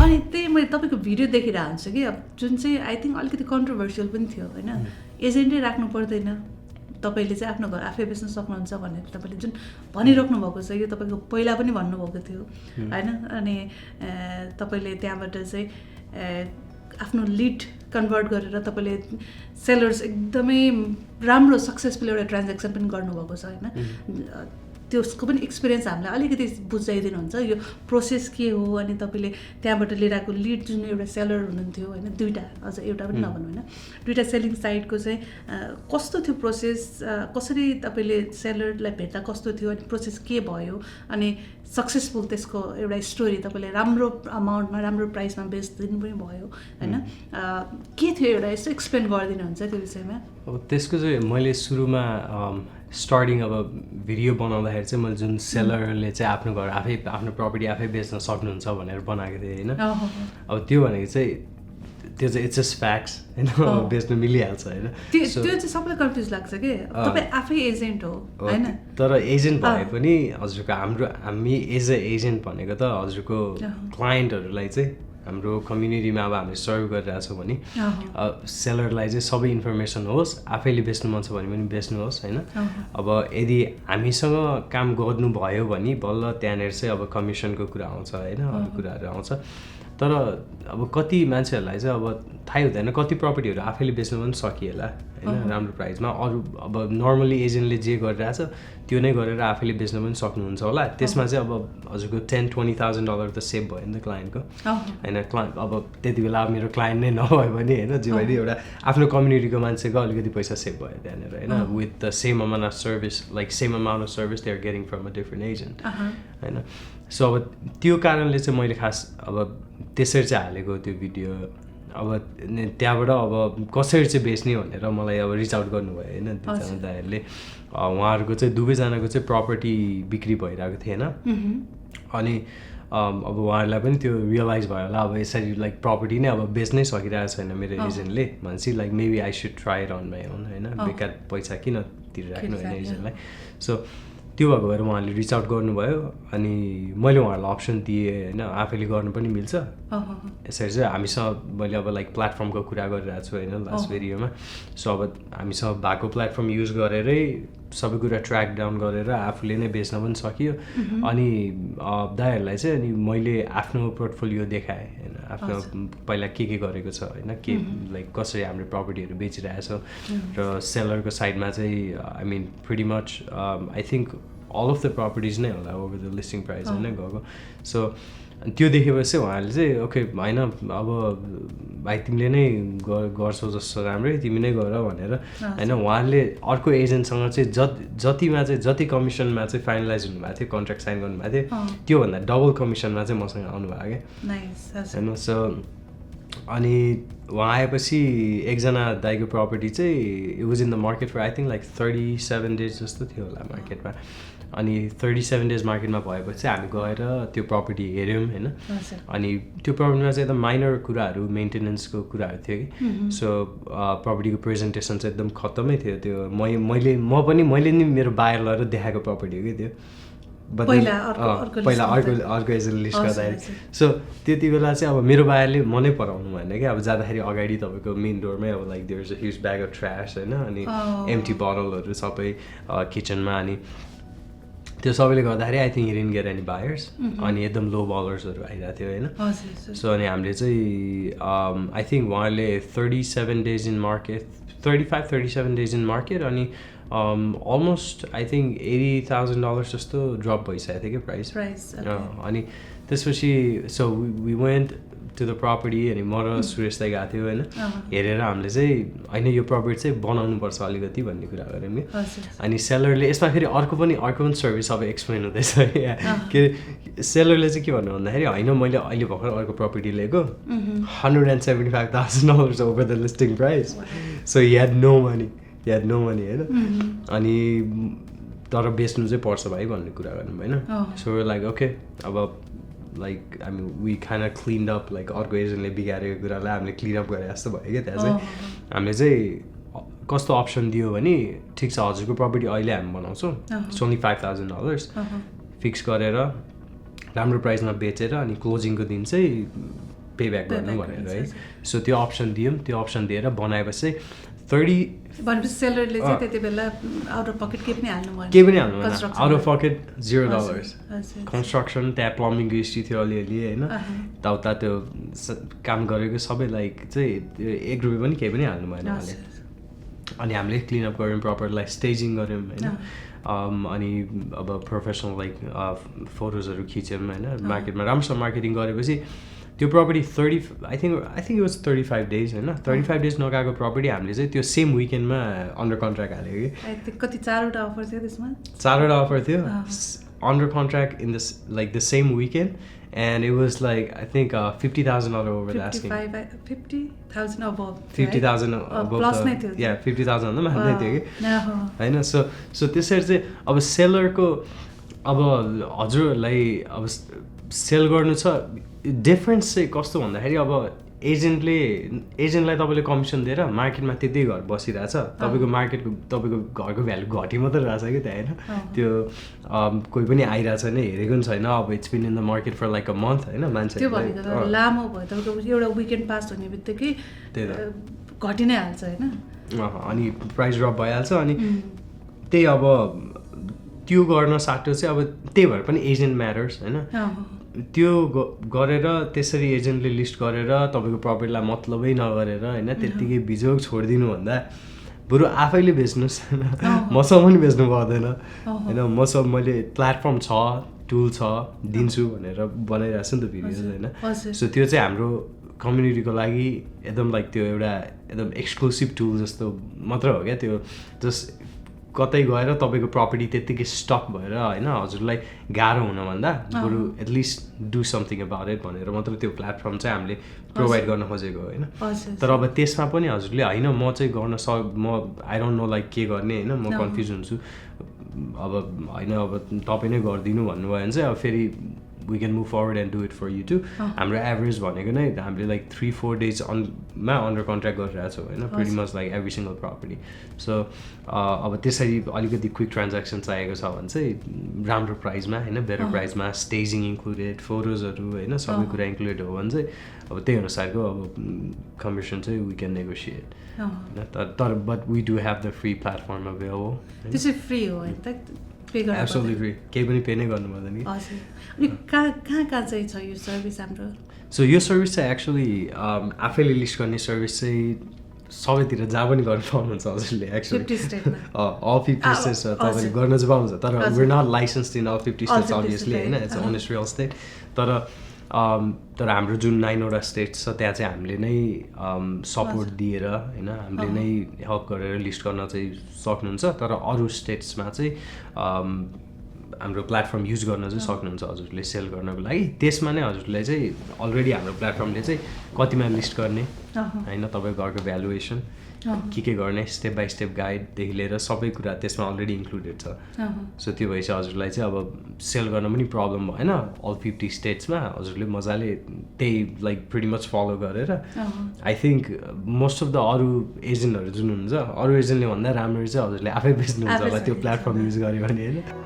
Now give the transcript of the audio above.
अनि त्यही मैले तपाईँको भिडियो देखिरहेको हुन्छु कि अब जुन चाहिँ आई थिङ्क अलिकति कन्ट्रोभर्सियल पनि थियो होइन, एजेन्टै राख्नु पर्दैन, तपाईँले चाहिँ आफ्नो घर आफै बेच्न सक्नुहुन्छ भनेर तपाईँले जुन भनिराख्नु भएको छ, यो तपाईँको पहिला पनि भन्नुभएको थियो होइन। अनि तपाईँले त्यहाँबाट चाहिँ आफ्नो लिड कन्भर्ट गरेर तपाईँले सेलर्स एकदमै राम्रो सक्सेसफुल एउटा ट्रान्ज्याक्सन पनि गर्नुभएको छ होइन। त्यसको पनि एक्सपिरियन्स हामीलाई अलिकति बुझाइदिनुहुन्छ, यो प्रोसेस के हो, अनि तपाईँले त्यहाँबाट लिएर आएको लिड जुन एउटा सेलर हुनुहुन्थ्यो होइन, दुईवटा, अझ एउटा पनि नभनौँ होइन, दुईवटा सेलिङ साइटको चाहिँ कस्तो थियो प्रोसेस, कसरी तपाईँले सेलरलाई भेट्दा कस्तो थियो, अनि प्रोसेस के भयो, अनि सक्सेसफुल त्यसको एउटा स्टोरी तपाईँले राम्रो अमाउन्टमा राम्रो प्राइसमा बेच्दिनु पनि भयो होइन, के थियो एउटा यसो एक्सप्लेन गरिदिनुहुन्छ त्यो विषयमा। अब त्यसको चाहिँ मैले सुरुमा स्टार्टिङ अब भिडियो बनाउँदाखेरि चाहिँ मैले जुन सेलरले चाहिँ आफ्नो घर आफै आफ्नो प्रपर्टी आफै बेच्न सक्नुहुन्छ भनेर बनाएको थिएँ होइन। अब त्यो भनेको चाहिँ त्यो चाहिँ इट्स जस्ट फ्याक्ट्स होइन, बेच्नु मिलिहाल्छ होइन। त्यो चाहिँ सबैलाई कन्फ्युज लाग्छ कि तपाईँ आफै एजेन्ट हो होइन, तर एजेन्ट भए पनि हजुरको हामी एज अ एजेन्ट भनेको त हजुरको क्लाइन्टहरूलाई चाहिँ हाम्रो कम्युनिटीमा अब हामीले सर्भ गरिरहेछौँ भने सेलरलाई चाहिँ सबै इन्फर्मेसन होस्, आफैले बेच्नु मन छ भने पनि बेच्नुहोस् होइन। अब यदि हामीसँग काम गर्नुभयो भने बल्ल त्यहाँनिर चाहिँ अब कमिसनको कुरा आउँछ होइन, अरू कुराहरू आउँछ। तर अब कति मान्छेहरूलाई चाहिँ अब थाहै हुँदैन, कति प्रपर्टीहरू आफैले बेच्नु पनि सकिएला होइन राम्रो प्राइसमा, अरू अब नर्मली एजेन्टले जे गरिरहेछ त्यो नै गरेर आफैले बेच्नु पनि सक्नुहुन्छ होला। त्यसमा चाहिँ अब हजुरको $10-20,000 त सेभ भयो नि त क्लाइन्टको होइन। अब त्यति बेला अब मेरो क्लाइन्ट नै नभयो भने होइन, जे भए एउटा आफ्नो कम्युनिटीको मान्छेको अलिकति पैसा सेभ भयो त्यहाँनिर होइन, with the same amount of service, like same amount of service they are getting from a different agent होइन। सो अब त्यो कारणले चाहिँ मैले खास अब त्यसरी चाहिँ हालेको त्यो भिडियो। अब त्यहाँबाट अब कसरी चाहिँ बेच्ने भनेर मलाई अब रिच आउट गर्नुभयो होइन दुईजना दाइहरूले। उहाँहरूको चाहिँ दुवैजनाको चाहिँ प्रपर्टी बिक्री भइरहेको थिएन, अनि अब उहाँहरूलाई पनि त्यो रियलाइज भयो होला अब यसरी लाइक प्रपर्टी नै अब बेच्नै सकिरहेको छैन मेरो एजेन्टले भनेपछि like maybe I should try it on my own होइन, बेकार पैसा किन तिरिराख्नु होइन एजेन्टलाई। सो त्यो भएको भएर उहाँले रिच आउट गर्नुभयो, अनि मैले उहाँहरूलाई अप्सन दिएँ होइन, आफैले गर्नु पनि मिल्छ यसरी चाहिँ। हामीसँग मैले अब लाइक प्लेटफर्मको कुरा गरिरहेको छु होइन लास्ट भिडियोमा। सो अब हामीसँग भएको प्लेटफर्म युज गरेरै सबै कुरा ट्र्याक डाउन गरेर आफूले नै बेच्न पनि सकियो। अनि दाइहरूलाई चाहिँ अनि मैले आफ्नो पोर्टफोलियो देखाएँ होइन, आफ्नो पहिला के गरेको छ होइन, के लाइक कसरी हाम्रो प्रपर्टीहरू बेचिरहेछौँ, र सेलरको साइडमा चाहिँ I mean pretty much I think all of the properties नै होला ओभर द लिस्टिङ प्राइस होइन गएको। सो त्यो देखेपछि उहाँहरूले चाहिँ ओके होइन अब भाइ तिमीले नै गर्छौ जस्तो राम्रै, तिमी नै गर भनेर होइन। उहाँले अर्को एजेन्टसँग चाहिँ जतिमा चाहिँ जति कमिसनमा चाहिँ फाइनलाइज हुनुभएको थियो, कन्ट्र्याक्ट साइन गर्नुभएको थियो, त्योभन्दा डबल कमिसनमा चाहिँ मसँग आउनुभयो क्या होइन। सो अनि उहाँ आएपछि एकजना दाइको प्रपर्टी चाहिँ it was in the market for I think like 37 days जस्तो थियो होला मार्केटमा। अनि 37 days मार्केटमा भएपछि हामी गएर त्यो प्रपर्टी हेऱ्यौँ होइन। अनि त्यो प्रपर्टीमा चाहिँ एकदम माइनर कुराहरू मेन्टेनेन्सको कुराहरू थियो कि। सो प्रपर्टीको प्रेजेन्टेसन चाहिँ एकदम खत्तमै थियो त्यो। मैले नि मेरो बाहिर लगेर देखाएको प्रपर्टी हो कि त्यो पहिला अर्को एजेन्ट लिस्ट गर्दाखेरि। सो त्यति बेला चाहिँ अब मेरो बाहिरले मनै पराउनु भएन क्या। अब जाँदाखेरि अगाडि तपाईँको मेन डोरमै अब like there is a huge bag of trash होइन, अनि एम्टी बोतलहरू सबै किचनमा, अनि त्यो सबैले गर्दाखेरि I think he didn't get any buyers, अनि एकदम लो बलर्सहरू आइरहेको थियो होइन। सो अनि हामीले चाहिँ आई थिङ्क उहाँहरूले 37 days in market, 35-37 days in market, अनि अलमोस्ट आई थिङ्क $80,000 जस्तो ड्रप भइसकेको थियो कि प्राइस। अनि त्यसपछि so we went to the property, अनि म र सुरेश दाइ गएको थियो होइन। हेरेर हामीले चाहिँ होइन यो प्रपर्टी चाहिँ बनाउनुपर्छ अलिकति भन्ने कुरा गऱ्यौँ कि। अनि सेलरले यसमा फेरि अर्को पनि सर्भिस अब एक्सप्लेन हुँदैछ के अरे सेलरले चाहिँ के भन्नु भन्दाखेरि होइन मैले अहिले भर्खर अर्को प्रपर्टी लिएको $175,000 over the listing price, so he had no money होइन। अनि तर बेच्नु चाहिँ पर्छ भाइ भन्ने कुरा गर्नु होइन। सो लाइक ओके अब लाइक हामी we can clean up, like अर्को एजेन्टले बिगारेको कुरालाई हामीले क्लिन अप गरे जस्तो भयो क्या। त्यहाँ चाहिँ हामीले चाहिँ कस्तो अप्सन दियो भने ठिक छ हजुरको प्रपर्टी अहिले हामी बनाउँछौँ only $5,000 फिक्स गरेर राम्रो प्राइसमा बेचेर, अनि क्लोजिङको दिन चाहिँ पे ब्याक गर्नु भनेर है सो त्यो अप्सन दियौँ त्यो अप्सन दिएर बनाएपछि 30 भनेपछि सेलरले चाहिँ त्यति बेला आउट अफ पकेट केही पनि हाल्नु भएन केही पनि हाल्नु भएन आउट अफ पकेट $0 कन्स्ट्रक्सन त्यहाँ प्लम्बिङको हिस्ट्री थियो अलिअलि होइन यताउता त्यो काम गरेको सबै लाइक चाहिँ $1 पनि केही पनि हाल्नु भएन उहाँले अनि हामीले क्लिनअप गऱ्यौँ प्रपर स्टेजिङ गऱ्यौँ होइन अनि अब प्रोफेसनल लाइक फोटोजहरू खिच्यौँ होइन मार्केटमा राम्रोसँग मार्केटिङ गरेपछि त्यो property 30 I think it was 35 days होइन 35 डेज नगएको प्रपर्टी हामीले चाहिँ त्यो सेम विकेन्डमा अन्डर कन्ट्र्याक्ट हाल्यो कि कति 4वटा अफर थियो त्यसमा 4वटा अफर थियो under contract in the same weekend and it was like I think $50,000 over the asking. 50,000 above. 50,000 above. Plus नै थियो. Yeah, 50,000 भन्दा माथि थियो कि हैन सो त्यसरी चाहिँ अब सेलरको अब हजुरलाई अब सेल गर्नु छ डिफरेन्स चाहिँ कस्तो भन्दाखेरि अब एजेन्टलाई तपाईँले कमिसन दिएर मार्केटमा त्यति घर बसिरहेछ तपाईँको मार्केटको तपाईँको घरको भ्यालु घटी मात्रै रहेछ कि त्यहाँ होइन त्यो कोही पनि आइरहेको छैन हेरेको पनि छैन अब it's been in the market for like a month होइन मान्छे त्यो भनेको लामो भयो तपाईँको एउटा विकेन्ड पास हुने बित्तिकै घटि नै हाल्छ होइन अनि प्राइस ड्रप भइहाल्छ अनि त्यही अब त्यो गर्न साटो चाहिँ अब त्यही भएर पनि एजेन्ट म्याटर्स होइन त्यो गरेर त्यसरी एजेन्टले लिस्ट गरेर तपाईँको प्रपर्टीलाई मतलबै नगरेर होइन त्यत्तिकै बिजोग छोडिदिनु भन्दा बरु आफैले बेच्नुहोस् मसँग पनि बेच्नु पर्दैन होइन मसँग मैले प्लेटफर्म छ टुल छ दिन्छु भनेर बनाइरहेको छु नि त भिडियोज होइन सो त्यो चाहिँ हाम्रो कम्युनिटीको लागि एकदम लाइक त्यो एउटा एकदम एक्सक्लुसिभ टुल जस्तो मात्र हो क्या त्यो जस्ट कतै गएर तपाईँको प्रपर्टी त्यत्तिकै स्टक भएर होइन हजुरलाई गाह्रो हुनभन्दा बरु at least do something about it भनेर मात्र त्यो प्लेटफर्म चाहिँ हामीले प्रोभाइड गर्न खोजेको होइन तर अब त्यसमा पनि हजुरले होइन म चाहिँ गर्न म आई डोन्ट नो लाइक के गर्ने होइन म कन्फ्युज हुन्छु अब होइन अब तपाईँ नै गरिदिनु भन्नुभयो भने चाहिँ अब फेरि we can move forward and do it for you too. हाम्रो एभरेज भनेको नै हामीले लाइक 3-4 डेज मा अन्डर कन्ट्र्याक्ट गरिरहेको छौँ होइन pretty much like every single property. So अब त्यसरी अलिकति क्विक ट्रान्ज्याक्सन चाहिएको छ भने चाहिँ राम्रो प्राइसमा होइन बेटर प्राइसमा स्टेजिङ इन्क्लुडेड फोटोजहरू होइन सबै कुरा इन्क्लुडेड हो भने चाहिँ अब त्यही अनुसारको अब कमिसन चाहिँ वी क्यान नेगोसिएट होइन तर but we do have the free platform available त्यो चाहिँ फ्री हो होइन एब्सोल्युटली फ्री केही पनि पे नै गर्नु पर्दैन नि अनि कहाँ चाहिँ छ यो सर्भिस हाम्रो सो यो सर्भिस चाहिँ एक्चुअली आफैले लिस्ट गर्ने सर्भिस चाहिँ सबैतिर जहाँ पनि गर्नु पाउनुहुन्छ हजुरले एक्चुअली अल 50 स्टेट्स तपाईँले गर्न चाहिँ पाउनुहुन्छ तर we're not licensed in all 50 states obviously होइन इट्स oNest real estate तर हाम्रो जुन 9वटा स्टेट्स छ त्यहाँ चाहिँ हामीले नै सपोर्ट दिएर होइन हामीले नै हेल्प गरेर लिस्ट गर्न चाहिँ सक्नुहुन्छ तर अरू स्टेट्समा चाहिँ हाम्रो प्लेटफर्म युज गर्न चाहिँ सक्नुहुन्छ हजुरले सेल गर्नको लागि त्यसमा नै हजुरलाई चाहिँ अलरेडी हाम्रो प्लेटफर्मले चाहिँ कतिमा लिस्ट गर्ने होइन तपाईँको घरको भ्यालुएसन के गर्ने स्टेप बाई स्टेप गाइडदेखि लिएर सबै कुरा त्यसमा अलरेडी इन्क्लुडेड छ सो त्यो भएपछि हजुरलाई चाहिँ अब सेल गर्न पनि प्रब्लम भएन अल 50 स्टेट्समा हजुरले मजाले त्यही लाइक प्रिटी मच फलो गरेर I think most of the अरू एजेन्टहरू जुन हुन्छ अरू एजेन्टले भन्दा राम्रो चाहिँ हजुरले आफै बेच्नुहुन्छ होला त्यो प्लेटफर्म युज गर्यो भने होइन